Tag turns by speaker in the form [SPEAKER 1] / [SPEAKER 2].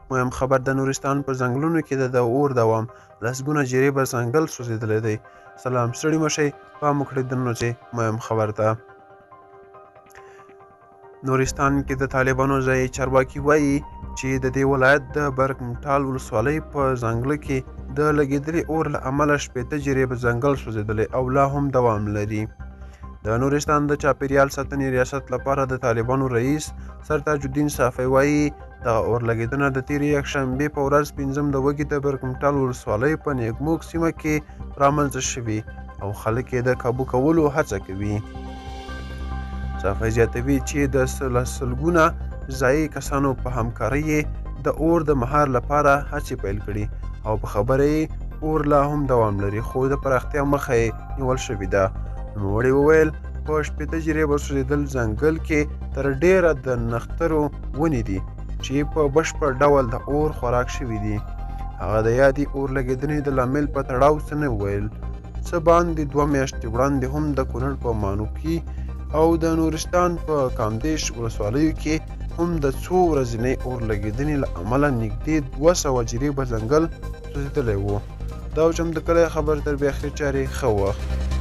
[SPEAKER 1] مهم خبر د نورستان په ځنګلونو کې د اور دوام لسګونه جریبه ځنګل سوځېدلی دی. سلام ستړي مه شئ، پام وکړئ دننه چې مهم خبر ته. نورستان کې د طالبانو ځایي چارواکي وایي چې د دې ولایت د برګمټال ولسوالۍ په ځنګله کې د لګېدلي اور له امله 80 جریبه ځنګل سوځېدلی او لا هم دوام لري. د نورستان د چاپیریال ساتنې ریاست لپاره د طالبانو رئیس سرتاج الدین صافی وایي دغه اور لګېدنه د تېرې یکشنبې په ورځ 5 د وږي د برګمټال ولسوالۍ په نیکموک سیمه کې رامنځته شوي او خلک یې د کابو کولو هڅه کوي. صافی زیاتوي چې د سلګونه ځایي کسانو په همکارۍ د اور د مهار لپاره هڅې پیل کړي او په خبره یې اور لا هم دوام لري خو د پراختیا مخه یې نیول شوې ده. نوموړي وویل په 80 جریبه سوځېدل ځنګل کې تر ډیره د نښترو ونې دي چې په بشپړ ډول د اور خوراک شوي دي. هغه د یادې اور لګېدنې د لامل په تړاو څه نه وویل. څه باندې 2 میاشتې وړاندې هم د کونړ په مانوکي او د نورستان په کامدیش ولسوالیو کې هم د څو ورځنۍ اور لګېدنې له امله نږدې 200 جریبه ځنګل سوځېدلی و. دا و چې د کلی خبر تر بیا اخري چارې ښه وخت.